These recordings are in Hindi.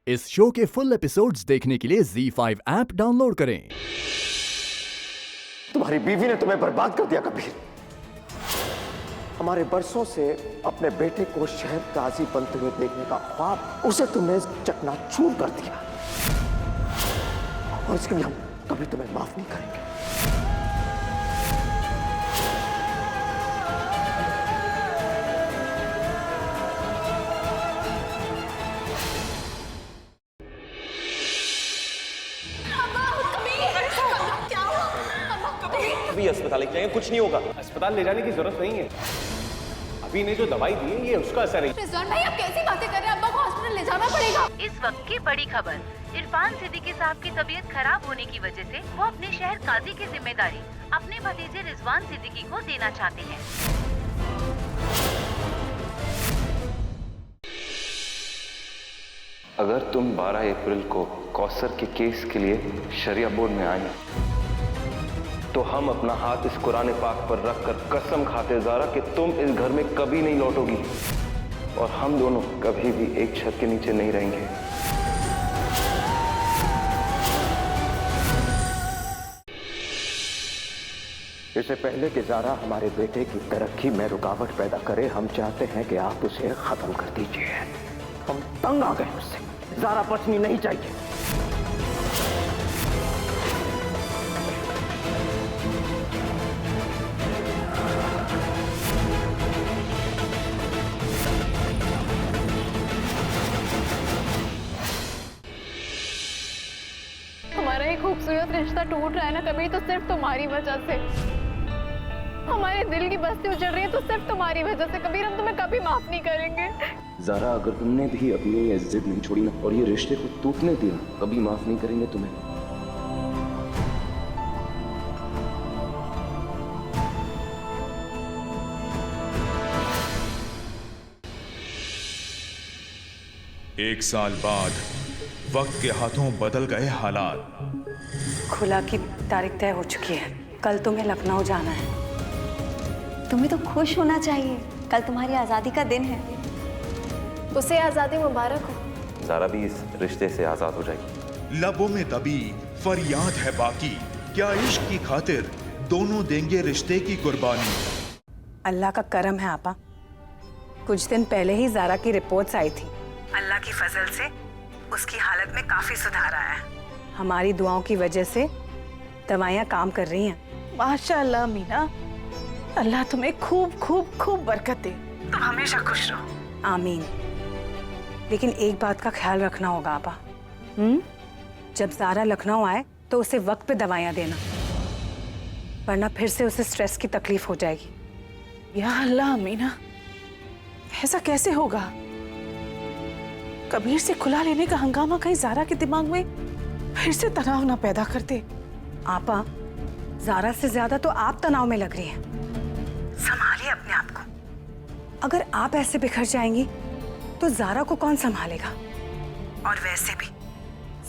इस शो के फुल एपिसोड्स देखने के लिए ZEE5 ऐप डाउनलोड करें। तुम्हारी बीवी ने तुम्हें बर्बाद कर दिया कबीर। हमारे बरसों से अपने बेटे को शहर काजी बनते हुए देखने का ख्वाब, उसे तुमने चकनाचूर कर दिया और इसके लिए हम कभी तुम्हें माफ नहीं करेंगे। अभी अस्पताल लेके जाएंगे, कुछ नहीं होगा। अस्पताल ले जाने की जरूरत नहीं है। अभी ने जो दवाई दी है ये उसका असर है। रिजवान भाई, आप कैसी बातें कर रहे हैं? अब्बा को हॉस्पिटल ले जाना पड़ेगा। इस वक्त की बड़ी खबर, इरफान सिद्दीकी साहब की तबीयत खराब होने की वजह से वो अपने शहर काजी की जिम्मेदारी अपने भतीजे रिजवान सिद्दीकी को देना चाहते हैं। अगर तुम 12 अप्रैल को कौसर के केस के लिए शरिया बोर्ड में आए तो हम अपना हाथ इस कुरान पाक पर रखकर कसम खाते ज़ारा कि तुम इस घर में कभी नहीं लौटोगी और हम दोनों कभी भी एक छत के नीचे नहीं रहेंगे। इससे पहले कि ज़ारा हमारे बेटे की तरक्की में रुकावट पैदा करे, हम चाहते हैं कि आप उसे खत्म कर दीजिए। हम तंग आ गए उससे। ज़ारा बचनी नहीं चाहिए। हमारा ये खूबसूरत रिश्ता टूट रहा है ना कभी, तो सिर्फ तुम्हारी वजह से। हमारे दिल की बस्ती उजड़ रही है तो सिर्फ तुम्हारी वजह से। कबीर, हम तुम्हें कभी माफ नहीं करेंगे। ज़ारा, अगर तुमने भी अपनी ये जिद नहीं छोड़ी ना और ये रिश्ते को टूटने दिया, कभी माफ नहीं करेंगे तुम्हें। एक साल बाद वक्त के हाथों बदल गए हालात। खुला की तारीख तय हो चुकी है। कल तुम्हें लखनऊ जाना है। तुम्हें तो खुश होना चाहिए, कल तुम्हारी आजादी का दिन है। उसे आजादी मुबारक हो। ज़ारा भी इस रिश्ते से आजाद हो जाएगी। लबों में दबी फरियाद है बाकी, क्या इश्क की खातिर दोनों देंगे रिश्ते की कुर्बानी। अल्लाह का करम है आपा, कुछ दिन पहले ही ज़ारा की रिपोर्ट्स आई थी। अल्लाह की फजल से उसकी हालत में काफी सुधार आया है। हमारी दुआओं की वजह से दवाइयाँ काम कर रही हैं। माशाअल्लाह मीना, अल्लाह तुम्हें खूब खूब खूब बरकत दे। तुम हमेशा खुश रहो। आमीन। लेकिन एक बात का ख्याल रखना होगा आपा। जब ज़ारा लखनऊ आए तो उसे वक्त पे दवाइयाँ देना, वरना फिर से उसे स्ट्रेस की तकलीफ हो जाएगी। या अल्लाह मीना, ऐसा कैसे होगा? कबीर से खुला लेने का हंगामा कहीं ज़ारा के दिमाग में फिर से तनाव ना पैदा कर दे। आपा, ज़ारा से ज्यादा तो आप तनाव में लग रही हैं। संभालिए अपने आप को। अगर आप ऐसे बिखर जाएंगी तो ज़ारा को कौन संभालेगा? और वैसे भी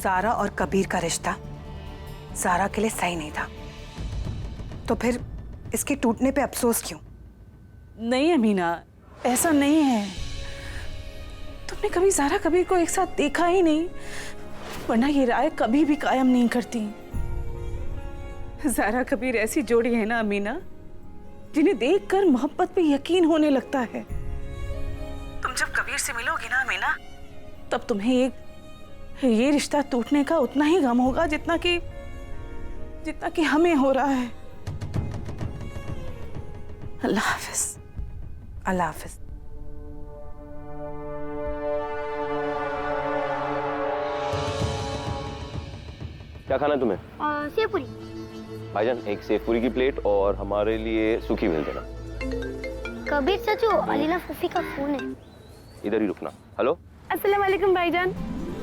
ज़ारा और कबीर का रिश्ता ज़ारा के लिए सही नहीं था, तो फिर इसके टूटने पे अफसोस क्यों? नहीं अमीना, ऐसा नहीं है। तुमने कभी ज़ारा कबीर को एक साथ देखा ही नहीं, वरना ये राय कभी भी कायम नहीं करती। ज़ारा कबीर ऐसी जोड़ी है ना अमीना, जिन्हें देखकर मोहब्बत पे यकीन होने लगता है। तुम जब कबीर से मिलोगी ना अमीना, तब तुम्हें ये रिश्ता टूटने का उतना ही गम होगा जितना कि हमें हो रहा है। अल्लाह हाफिज। अल्लाह हाफिज। क्या खाना है तुम्हें? सेव पूरी। भाईजान, एक सेव पूरी की प्लेट और हमारे लिए सूखी भेज देना। कबीर चाचू, अलीना फूफी का फोन है। इधर ही रुकना। हेलो, अस्सलाम वालेकुम भाईजान।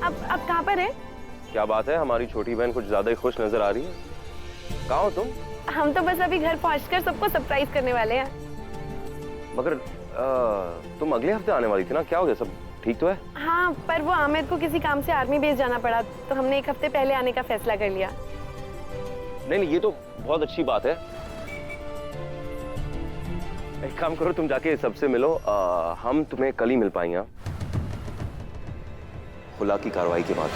अब कहाँ पर है? क्या बात है, हमारी छोटी बहन कुछ ज्यादा ही खुश नजर आ रही है। कहाँ हो तुम? हम तो बस अभी घर पहुँचकर सबको सरप्राइज करने वाले हैं। मगर तुम अगले हफ्ते आने वाली थी ना, क्या हो गया? सब ठीक तो है? हाँ, पर वो आमिर को किसी काम से आर्मी बेस जाना पड़ा, तो हमने एक हफ्ते पहले आने का फैसला कर लिया। नहीं, ये तो बहुत अच्छी बात है। एक काम करो, तुम जाके सबसे मिलो। हम तुम्हें कल ही मिल पाएंगे। खुला की कार्रवाई के बाद।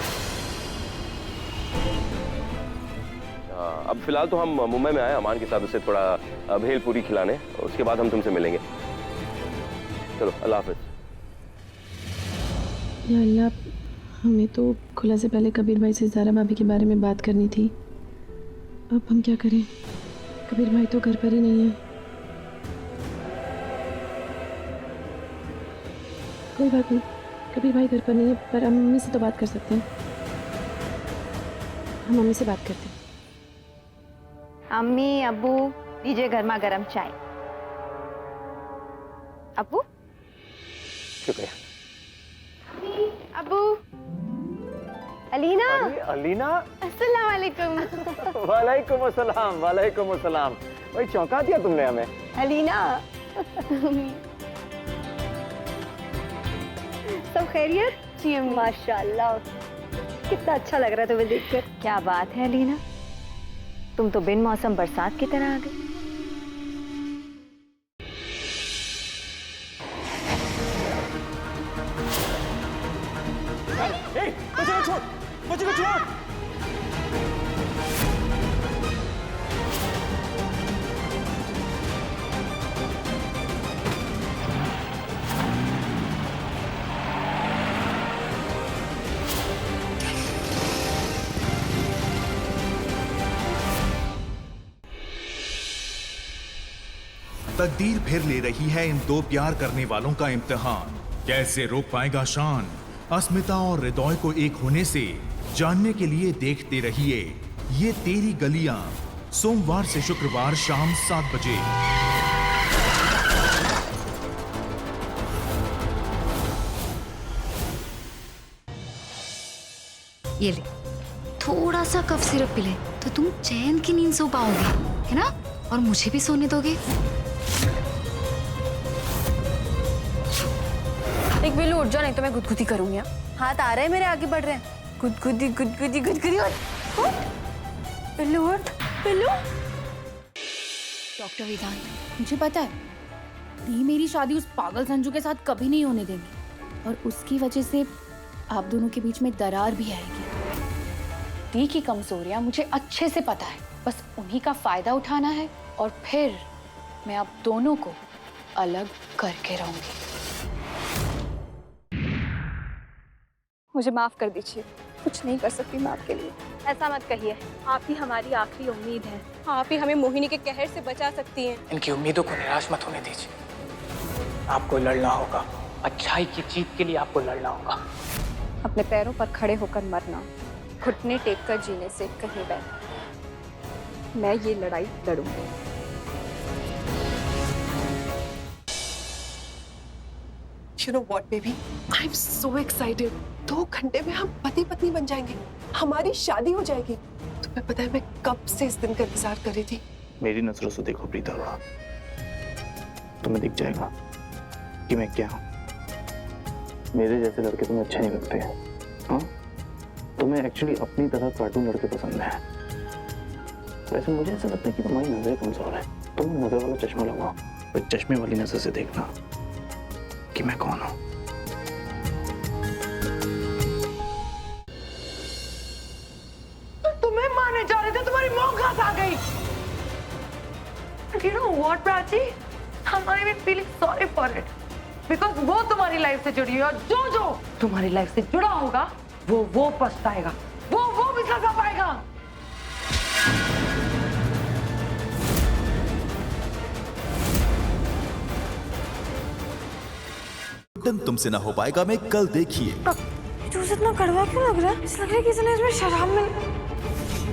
अब फिलहाल तो हम मुंबई में आए अमान के साथ उसे थोड़ा भेलपूरी खिलाने, उसके बाद हम तुमसे मिलेंगे। चलो अल्लाह हाफिज। या अल्लाह, हमें तो खुला से पहले कबीर भाई से ज़ारा भाभी के बारे में बात करनी थी। अब हम क्या करें? कबीर भाई तो घर पर ही नहीं है। कोई बात नहीं, कबीर भाई घर पर नहीं है, पर हम मम्मी से तो बात कर सकते हैं। हम मम्मी से बात करते हैं। अम्मी अब्बू दीजिए गर्मा गर्म चाय। अब्बू शुक्रिया। अबू। अलीना। अलीना। अस्सलाम वालेकुम। वालेकुम अस्सलाम, वालेकुम अस्सलाम। भाई चौंका दिया तुमने हमें। अलीना। सब खैरियत? जी अम्मी। माशाल्लाह, कितना अच्छा लग रहा है तुम्हें देखकर। क्या बात है अलीना, तुम तो बिन मौसम बरसात की तरह आ गई। बच्चे को छोड़। तकदीर फिर ले रही है इन दो प्यार करने वालों का इम्तिहान। कैसे रोक पाएगा शान अस्मिता और हृदय को एक होने से? जानने के लिए देखते रहिए ये तेरी गलियां, सोमवार से शुक्रवार शाम 7 बजे। ये ले, थोड़ा सा कफ सिरप पिले तो तुम चैन की नींद सो पाओगे, है ना? और मुझे भी सोने दोगे। एक बिल्लू उठ जाओ, नहीं तो मैं गुदगुदी करूंगी। हाथ आ रहे हैं मेरे, आगे बढ़ रहे हैं। गुदगुदी गुदगुदी गुदगुदी। उठ बिल्लू, उठ बिल्लू। डॉक्टर वेदांत, मुझे पता है दी मेरी शादी उस पागल संजू के साथ कभी नहीं होने देंगे, और उसकी वजह से आप दोनों के बीच में दरार भी आएगी। दी की कमजोरियां मुझे अच्छे से पता है, बस उन्हीं का फायदा उठाना है और फिर मैं आप दोनों को अलग करके रहूंगी। मुझे माफ कर दीजिए, कुछ नहीं कर सकती मैं आपके लिए। ऐसा मत कहिए, आप ही हमारी आखिरी उम्मीद हैं। आप ही हमें मोहिनी के कहर से बचा सकती हैं। इनकी उम्मीदों को निराश मत होने दीजिए। आपको लड़ना होगा, अच्छाई की जीत के लिए आपको लड़ना होगा। अपने पैरों पर खड़े होकर मरना, घुटने टेक कर जीने से कहीं बेहतर। मैं ये लड़ाई लड़ूंगी। You know what, baby? I'm so excited. 2 घंटे में हम पति पत्नी बन जाएंगे, हमारी शादी हो जाएगी। तुम्हें पता है मैं कब से इस दिन का इंतजार कर रही थी। मेरी नजरों से देखो प्रीता, तुम्हें दिख जाएगा कि मैं क्या हूँ। मेरे जैसे लड़के तुम्हें अच्छे नहीं लगते हैं। हाँ, तुम्हें एक्चुअली अपनी तरह कार्टून लड़के पसंद है। वैसे मुझे ऐसा लगता है कि तुम्हारी नजरें कमजोर है। तुम नजर वाला चश्मा लगाओ, फिर चश्मे वाली नजर से देखना कि मैं कौन हूं। तुम्हें मारने जा रहे थे, तुम्हारी मौत आ गई। You know what, Prachi? I'm not even feeling sorry for it, because वो तुम्हारी लाइफ से जुड़ी है, और जो तुम्हारी लाइफ से जुड़ा होगा वो पछताएगा, वो भी सजा पाएगा। तुमसे ना हो पाएगा मैं कल देखिए। जूस इतना कड़वा क्यों लग रहा है? ऐसा लग रहा है किसी ने इसमें शराब मिल।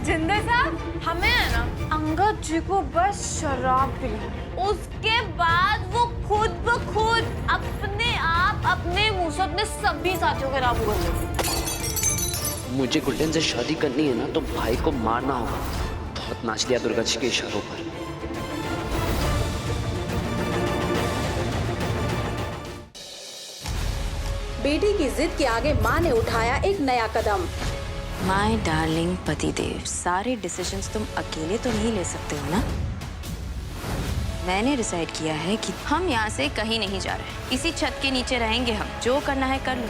जिंदे साहब, हमें है ना अंगद जी को बस शराब पिलानी, उसके बाद वो खुद ब खुद अपने आप अपने मुंह से अपने सभी साथियों के नाम बोल देंगे। मुझे गुल्डन से शादी करनी है ना, तो भाई को मारना होगा। बहुत नाच लिया दुर्गा जी के इशारों पर। बेटी की जिद के आगे माँ ने उठाया एक नया कदम। माय डार्लिंग पतिदेव, सारे डिसीजंस तुम अकेले तो नहीं ले सकते हो ना। मैंने डिसाइड किया है कि हम यहाँ से कहीं नहीं जा रहे, इसी छत के नीचे रहेंगे हम। जो करना है कर लो।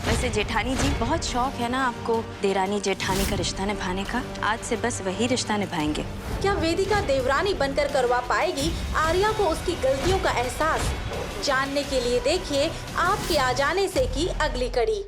वैसे जेठानी जी, बहुत शौक है ना आपको देरानी जेठानी का रिश्ता निभाने का। आज से बस वही रिश्ता निभाएंगे। क्या वेदिका देवरानी बनकर करवा पाएगी आर्या को उसकी गलतियों का एहसास? जानने के लिए देखिए आपके आ जाने से की अगली कड़ी।